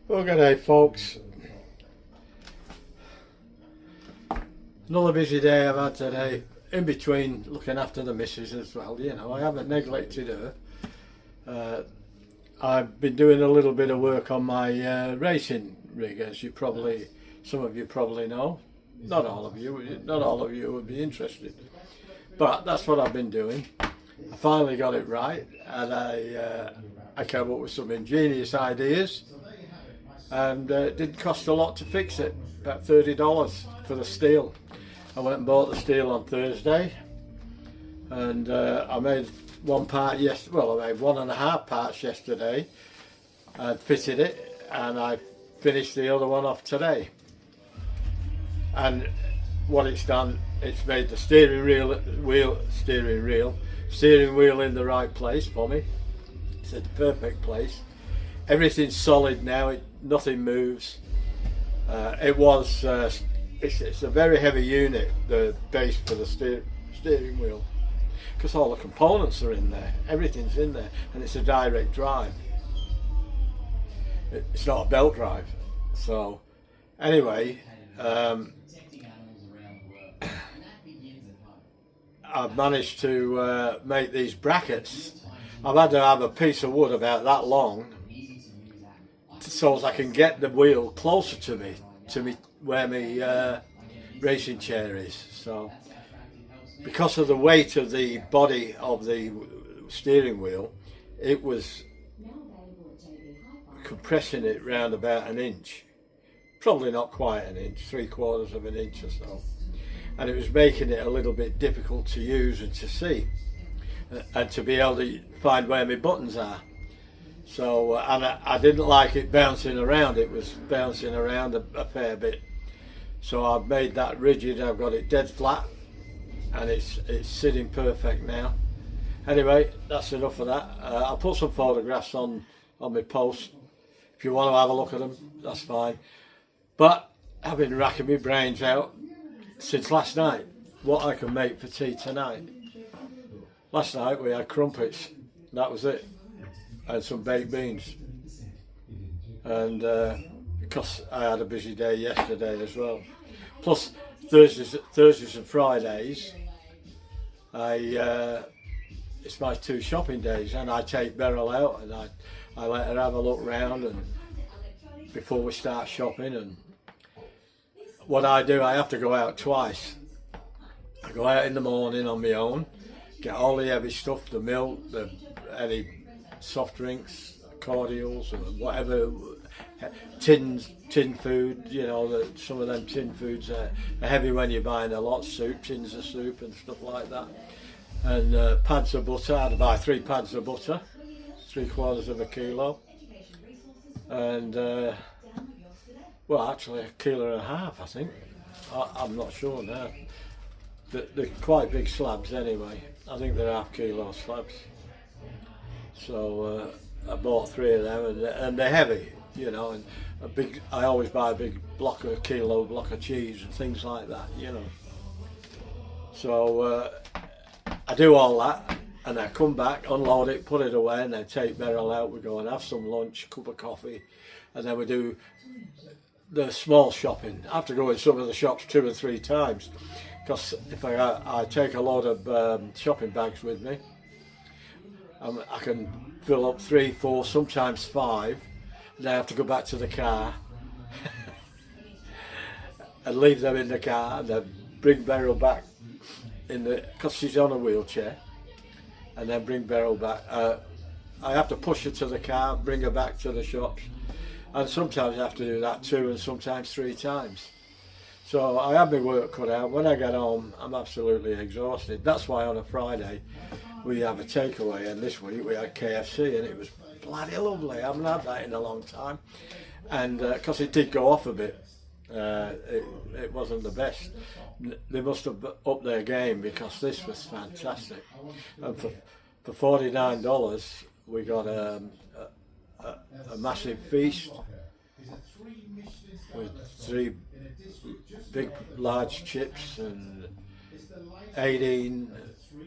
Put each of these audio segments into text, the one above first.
Well, good day, folks. Another busy day I've had today, in between looking after the missus as well. You know, I haven't neglected her. I've been doing a little bit of work on my racing rig, as some of you probably know. Not all of you would be interested, but that's what I've been doing. I finally got it right, and I came up with some ingenious ideas, and it didn't cost a lot to fix it, about $30 for the steel. I went and bought the steel on Thursday, and I made one part yesterday. Well, I made 1.5 parts yesterday and fitted it, and I finished the other one off today. And what it's done, it's made the steering wheel in the right place for me. It's in the perfect place. Everything's solid now. Nothing moves. It's a very heavy unit, the base for the steering wheel, because all the components are in there. Everything's in there, and it's a direct drive. It's not a belt drive. So, anyway. I've managed to make these brackets. I've had to have a piece of wood about that long so as I can get the wheel closer to me where my racing chair is. So because of the weight of the body of the steering wheel, it was compressing it round about an inch, probably not quite an inch, 3/4 of an inch or so. And it was making it a little bit difficult to use and to see, and to be able to find where my buttons are. So, and I didn't like it bouncing around. It was bouncing around a fair bit. So I've made that rigid. I've got it dead flat, and it's sitting perfect now. Anyway, that's enough of that. I'll put some photographs on my post. If you want to have a look at them, that's fine. But I've been racking my brains out since last night what I can make for tea tonight. Last night we had crumpets, that was it, and some baked beans, and because I had a busy day yesterday as well, plus Thursdays and Fridays it's my 2 shopping days, and I take Beryl out and I let her have a look round and before we start shopping. And what I do, I have to go out twice. I go out in the morning on my own, get all the heavy stuff, the milk, any soft drinks, cordials, or whatever, tin food. You know, some of them tin foods are heavy when you're buying a lot, tins of soup and stuff like that. And pads of butter, I had to buy 3 pads of butter, 3/4 of a kilo. And well, actually 1.5 kilos, I think. I'm not sure now. They're quite big slabs anyway. I think they're 1/2 kilo slabs. So I bought 3 of them, and they're heavy, you know. And I always buy a big kilo block of cheese and things like that, you know. So I do all that, and I come back, unload it, put it away, and then take Beryl out. We go and have some lunch, cup of coffee, and then we do the small shopping. I have to go in some of the shops 2 or 3 times, because if I take a load of shopping bags with me, I can fill up 3, 4, sometimes 5, and I have to go back to the car and leave them in the car, and then bring Beryl back because she's on a wheelchair, and then bring Beryl back. I have to push her to the car, bring her back to the shops. And sometimes I have to do that 2 and sometimes 3 times. So I have my work cut out. When I get home, I'm absolutely exhausted. That's why on a Friday we have a takeaway, and this week we had KFC, and it was bloody lovely. I haven't had that in a long time. And because it did go off a bit, it wasn't the best. They must have upped their game, because this was fantastic. And for $49 we got a massive feast with 3 big large chips and 18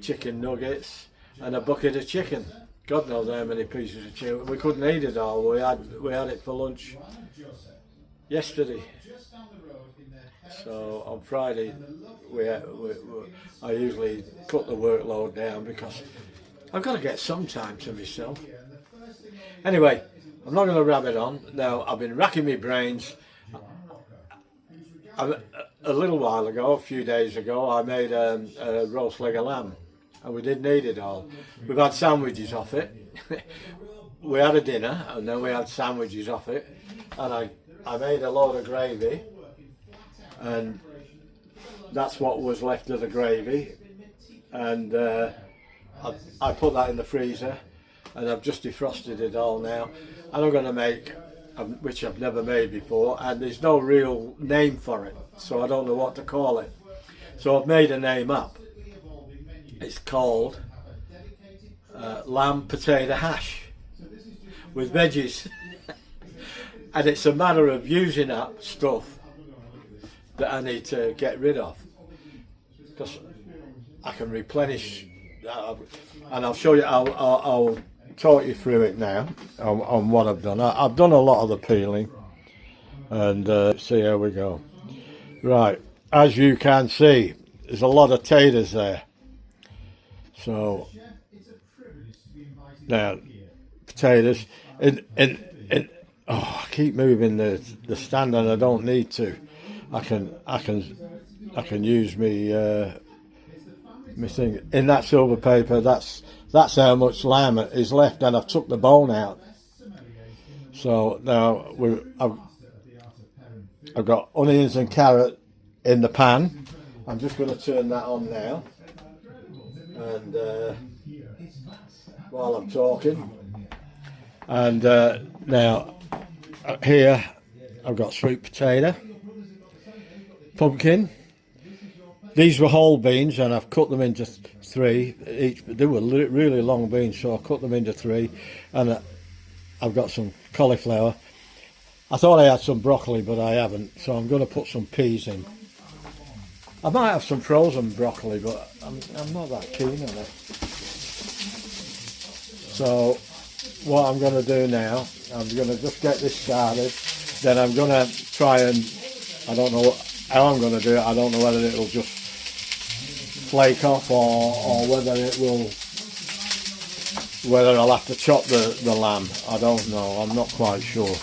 chicken nuggets and a bucket of chicken. God knows how many pieces of chicken. We couldn't eat it all. We had it for lunch yesterday. So on Friday, I usually cut the workload down because I've got to get some time to myself. Anyway, I'm not going to rabbit on. Now, I've been racking my brains. A little while ago, a few days ago, I made a roast leg of lamb, and we didn't eat it all. We've had sandwiches off it. We had a dinner, and then we had sandwiches off it, and I made a load of gravy, and that's what was left of the gravy, and I put that in the freezer, and I've just defrosted it all now, and I'm going to make, which I've never made before, and there's no real name for it, so I don't know what to call it. So I've made a name up. It's called lamb potato hash with veggies. And it's a matter of using up stuff that I need to get rid of, because I can replenish, and I'll show you, I'll talk you through it now on what I've done. I've done a lot of the peeling, and see how we go. Right, as you can see, there's a lot of taters there. So now potatoes oh, I keep moving the stand, and I don't need to. I can use me thing in that silver paper. That's how much lamb is left, and I've took the bone out. So now I've got onions and carrot in the pan. I'm just going to turn that on now, and while I'm talking, and now here I've got sweet potato, pumpkin. These were whole beans, and I've cut them into three each. They were really long beans, so I cut them into three. And I've got some cauliflower. I thought I had some broccoli, but I haven't, so I'm going to put some peas in. I might have some frozen broccoli, but I'm not that keen on it. So what I'm going to do now, I'm going to just get this started. Then I'm going to try and, I don't know how I'm going to do it. I don't know whether it will just flake off or whether I'll have to chop the lamb. I don't know. I'm not quite sure.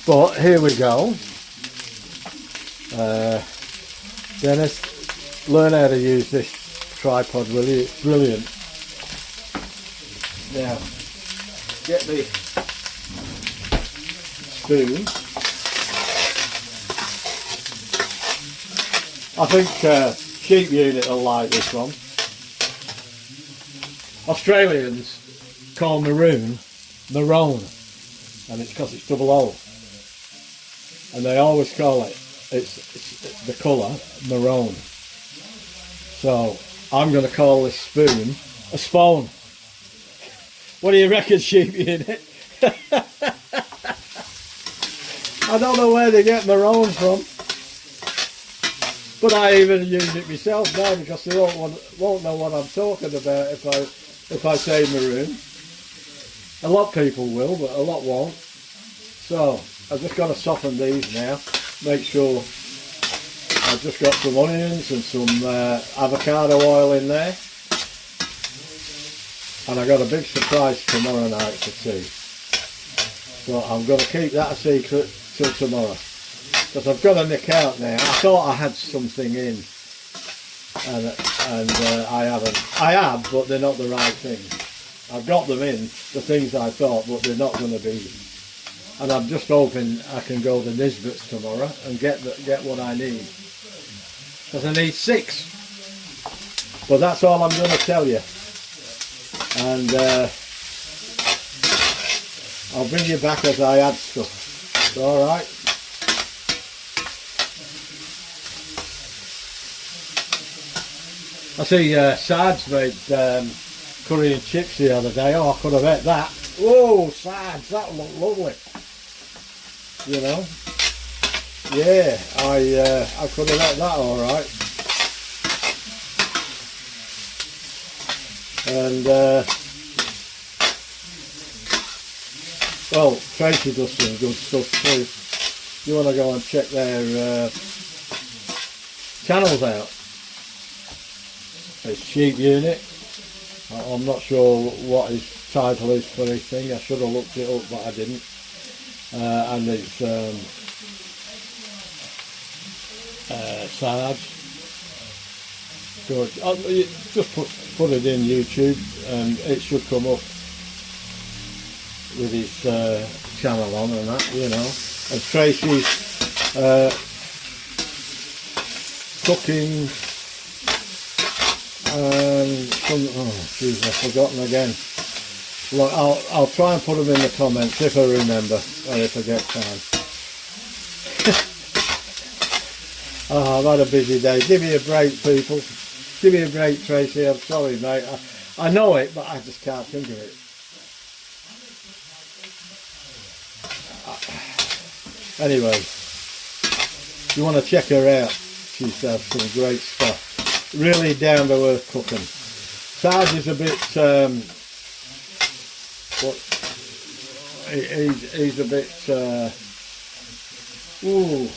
But here we go. Dennis, learn how to use this tripod, will you? It's brilliant. Now, get the spoon. I think Sheep Unit will like this one. Australians call maroon, and it's because it's double O. And they always call it, it's the colour, maroon. So I'm going to call this spoon a spawn. What do you reckon, Sheep Unit? I don't know where they get maroon from. But I even use it myself now because they won't know what I'm talking about if I say maroon. A lot of people will, but a lot won't. So I've just got to soften these now. Make sure I've just got some onions and some avocado oil in there. And I got a big surprise tomorrow night for tea. So I'm going to keep that a secret till tomorrow. Because I've got to nick out now. I thought I had something in, and I haven't. I have, but they're not the right things. I've got them in, the things I thought, but they're not going to be. And I'm just hoping I can go to Nisbet's tomorrow and get what I need. Because I need 6. But that's all I'm going to tell you. And I'll bring you back as I add stuff. All right. I see Sarge made curry and chips the other day. Oh, I could have ate that. Oh, Sarge, that looked lovely. You know. Yeah, I could have ate that all right. And Well, Tracy does some good stuff too. You want to go and check their channels out. It's Sheep Unit. I'm not sure what his title is for his thing. I should have looked it up, but I didn't. And it's Sarge. So just put it in YouTube and it should come up with his channel on and that, you know. And Tracy's cooking and some, oh jeez, I've forgotten again. Look, I'll try and put them in the comments if I remember or if I get time. Oh, I've had a busy day. Give me a break, people. Give me a break, Tracy. I'm sorry, mate. I know it, but I just can't think of it. Anyway, you want to check her out. She's some great stuff. Really down to earth cooking. Sarge is a bit he's a bit ooh,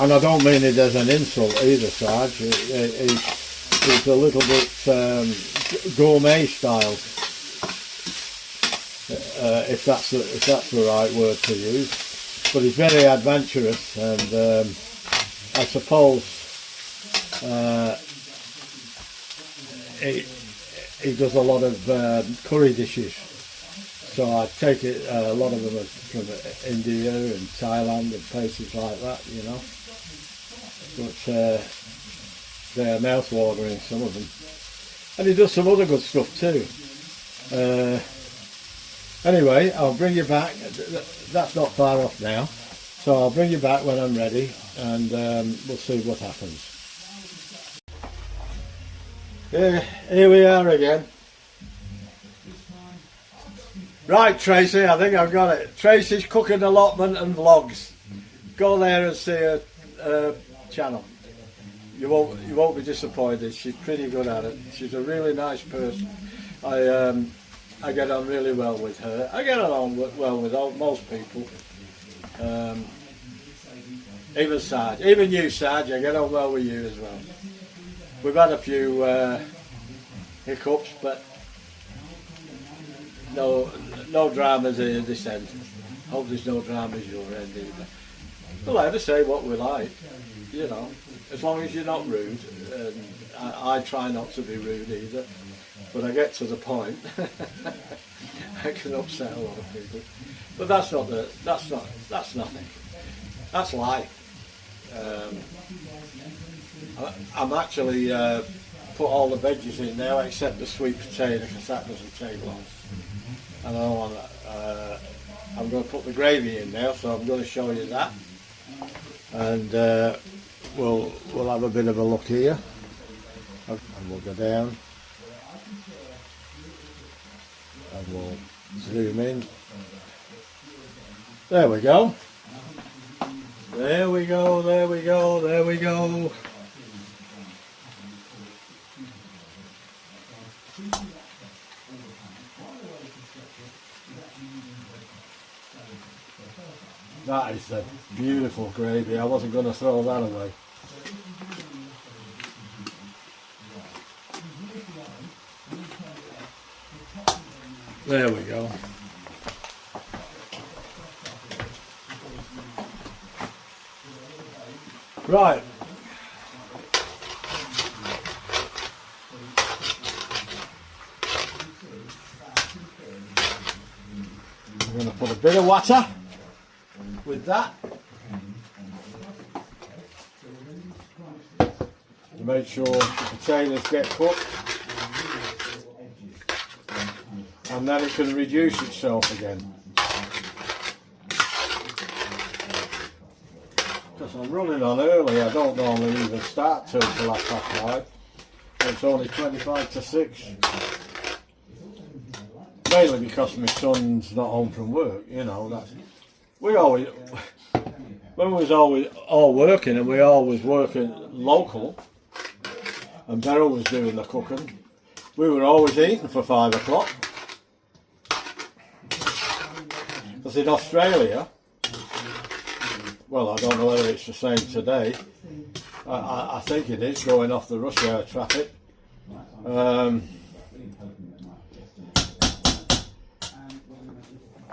and I don't mean it as an insult either, Sarge. He's a little bit gourmet style, if that's the right word to use. But he's very adventurous, and I suppose he does a lot of curry dishes. So I take it a lot of them are from India and Thailand and places like that, you know. But they're mouth-watering, some of them. And he does some other good stuff too. Anyway, I'll bring you back. That's not far off now. So I'll bring you back when I'm ready, and we'll see what happens. Here we are again. Right, Tracy, I think I've got it. Tracy's Cooking Allotment and Vlogs. Go there and see her channel. You won't be disappointed. She's pretty good at it. She's a really nice person. I get on really well with her. I get along well with most people. Even Sarge, even you, Sarge. I get on well with you as well. We've had a few hiccups, but no dramas here this end. Hope there's no dramas your end either. We'll let us say what we like, you know, as long as you're not rude. And I try not to be rude either, but I get to the point. I can upset a lot of people, but that's nothing. That's life. I'm actually put all the veggies in now except the sweet potato because that doesn't take long. And I'm going to put the gravy in now, so I'm going to show you that. And we'll have a bit of a look here, and we'll go down, and we'll zoom in. There we go. There we go. There we go. There we go. That is a beautiful gravy. I wasn't going to throw that away. There we go. Right. I'm going to put a bit of water with that to make sure the potatoes get cooked, and then it can reduce itself again. Because I'm running on early, I don't normally even start till the last half 5. It's only 25 to 6. Mainly because my son's not home from work, you know. When we was always all working, and we always working local, and Beryl was doing the cooking, we were always eating for 5 o'clock. Because in Australia, well, I don't know whether it's the same today. I think it is, going off the rush hour traffic.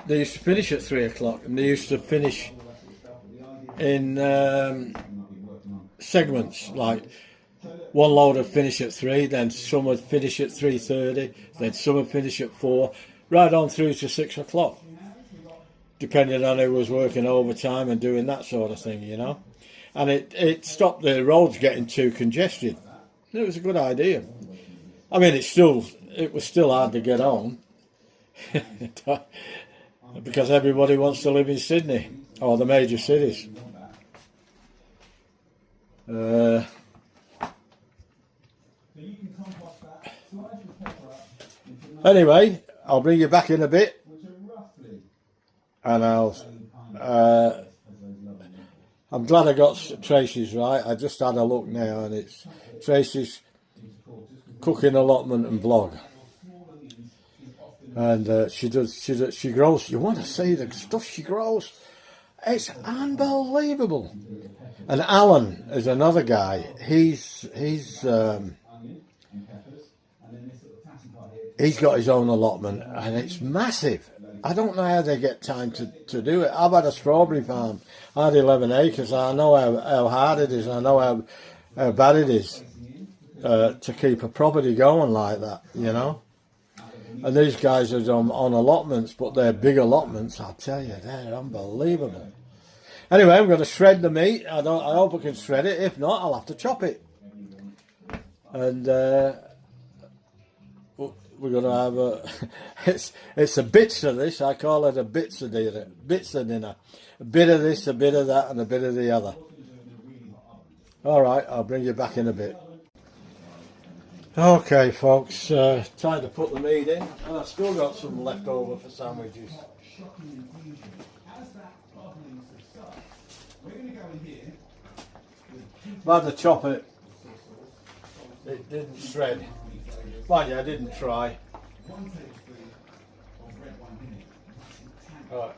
They used to finish at 3 o'clock, and they used to finish in segments, like one load would finish at 3, then some would finish at 3:30, then some would finish at 4, right on through to 6 o'clock, depending on who was working overtime and doing that sort of thing, you know. And it stopped the roads getting too congested. It was a good idea. I mean, it was still hard to get on because everybody wants to live in Sydney or the major cities. Anyway, I'll bring you back in a bit, and I'm glad I got Tracy's right. I just had a look now, and it's Tracy's Cooking Allotment and Blog, and she grows. You want to see the stuff she grows? It's unbelievable. And Alan is another guy. He's got his own allotment, and it's massive. I don't know how they get time to do it. I've had a strawberry farm. I had 11 acres. I know how hard it is. I know how bad it is to keep a property going like that, you know. And these guys are on allotments, but they're big allotments. I'll tell you, they're unbelievable. Anyway, I'm going to shred the meat. I hope I can shred it. If not, I'll have to chop it. And we're going to have it's a bits of this. I call it a bits of dinner. A bit of this, a bit of that, and a bit of the other. All right, I'll bring you back in a bit. Okay, folks, time to put the meat in, and I've still got some left over for sandwiches. I've had to chop it. It didn't shred. Mind you, I didn't try. Right.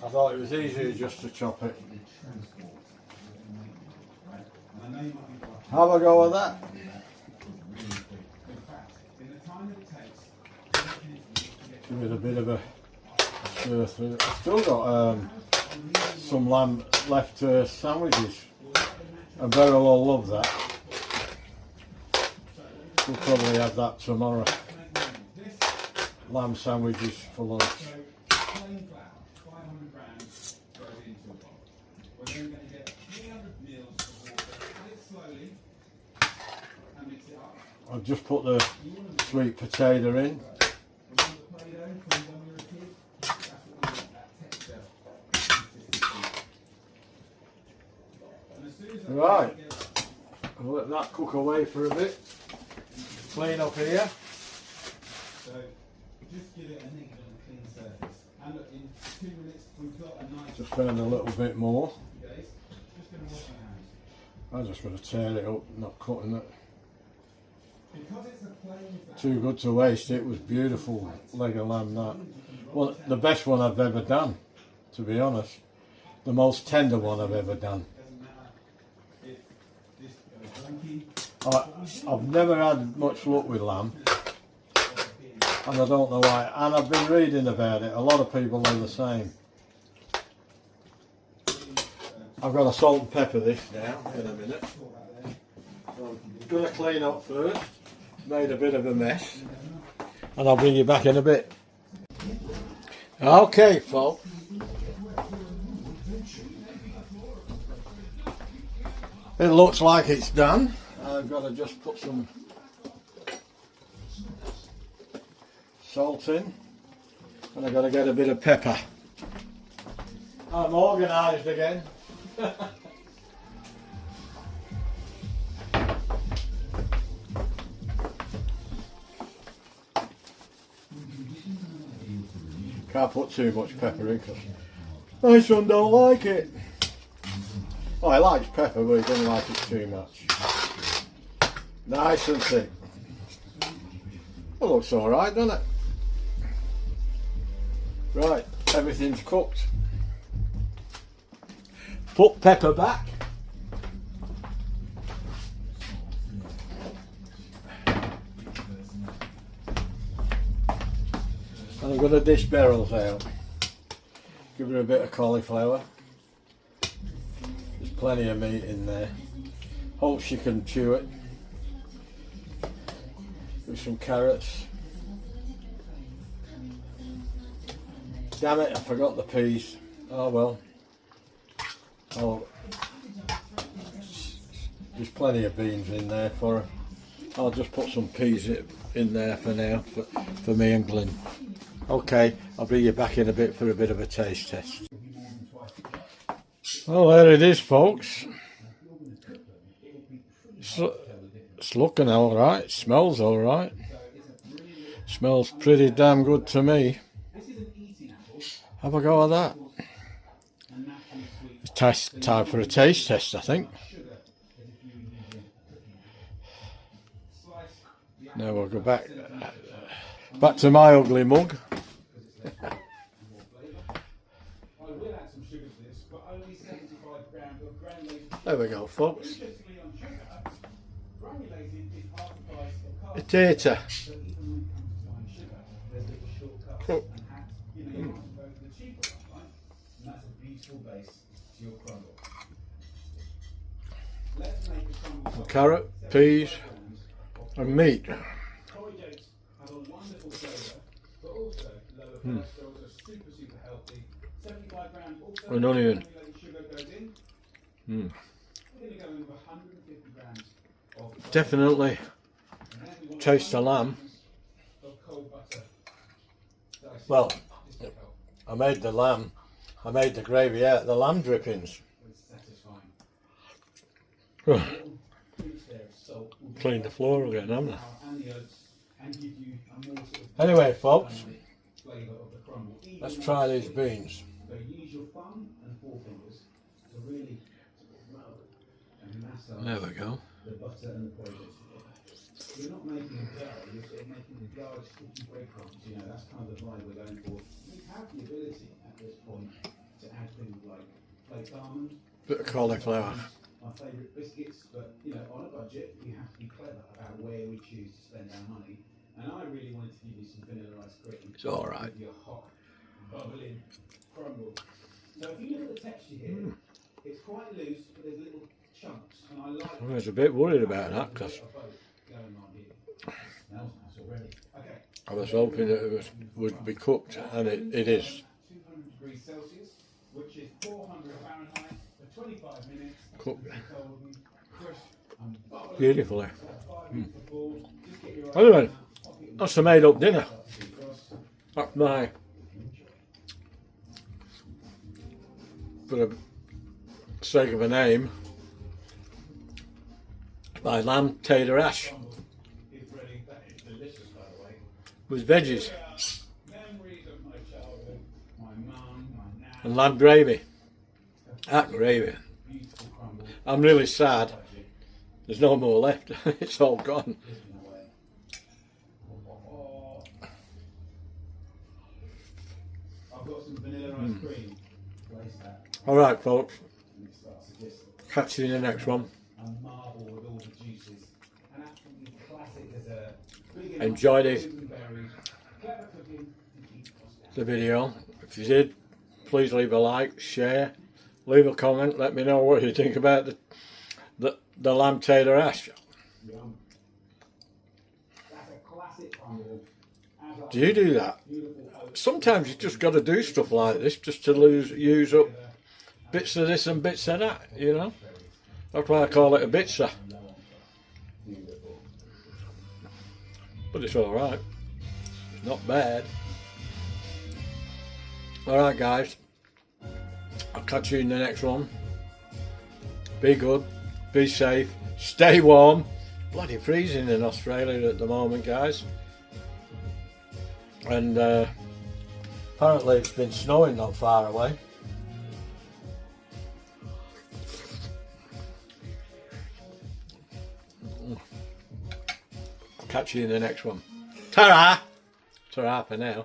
I thought it was easier just to chop it. Have a go with that. Give it a bit of a stir through. I've still got some lamb left sandwiches. And Beryl will love that. We'll probably have that tomorrow. Lamb sandwiches for lunch. I've just put the sweet potato in. Right, I'll let that cook away for a bit. Clean up here. So just give it a neat and clean surface. And look, in 2 minutes we've got a nice. Just found a little bit more. Just going to wash your hands. I'm just going to tear it up, not cutting it. Because it's a plain fat. Too good to waste. It was beautiful leg of lamb, that. Well, the best one I've ever done, to be honest. The most tender one I've ever done. I've never had much luck with lamb, and I don't know why, and I've been reading about it. A lot of people are the same. I've got to salt and pepper this now in a minute. So I'm going to clean up first. Made a bit of a mess, and I'll bring you back in a bit. Okay, folks. It looks like it's done. I've got to just put some salt in, and I've got to get a bit of pepper. I'm organised again. Can't put too much pepper in because my son don't like it. Oh, he likes pepper, but he doesn't like it too much. Nice and thick. Well, looks alright, doesn't it? Right, everything's cooked. Put pepper back. And I'm going to dish barrels out. Give her a bit of cauliflower. There's plenty of meat in there. Hope she can chew it. With some carrots. Damn it, I forgot the peas. Oh well. Oh, there's plenty of beans in there for her. I'll just put some peas in there for now, for me and Glyn. Okay, I'll bring you back in a bit for a bit of a taste test. Well, there it is, folks. It's looking alright, smells alright. Smells pretty damn good to me. Have a go at that. It's time for a taste test, I think. Now we'll go back to my ugly mug. There we go, folks. A tater. Carrot, peas, and meat. An onion. Definitely taste the lamb. Well, I made the lamb. I made the gravy out of the lamb drippings. Cleaned the floor again, haven't I? Anyway, folks, let's try these beans. There we go. You're not making a dough, you're sort of making the large sticky breadcrumbs, you know, that's kind of the vibe we're going for. We have the ability at this point to add things like flaked almond, bit of cauliflower. My favourite biscuits, but you know, on a budget, you have to be clever about where we choose to spend our money. And I really wanted to give you some vanilla ice cream. It's alright. Your hot, bubbling crumble. So if you look at the texture here, it's quite loose, but there's little chunks. And I like I was a bit worried about that because I was hoping that it would be cooked, and it is. 200 degrees Celsius, which is 400 Fahrenheit for 25 minutes. Cooked beautifully. Anyway, that's the made up dinner. That's my, for the sake of a name, my lamb tater ash with veggies and lamb gravy. That gravy. I'm really sad. There's no more left. It's all gone. Alright, folks. Catch you in the next one. Enjoy the video. If you did, please leave a like, share, leave a comment, let me know what you think about the lamb tater ash. Do you do that? Sometimes you just got to do stuff like this just to use up bits of this and bits of that, you know. That's why I call it a bitzer. But it's alright. Not bad. Alright guys. I'll catch you in the next one. Be good. Be safe. Stay warm. Bloody freezing in Australia at the moment, guys. And apparently it's been snowing not far away. Catch you in the next one. Ta-ra! Ta-ra for now.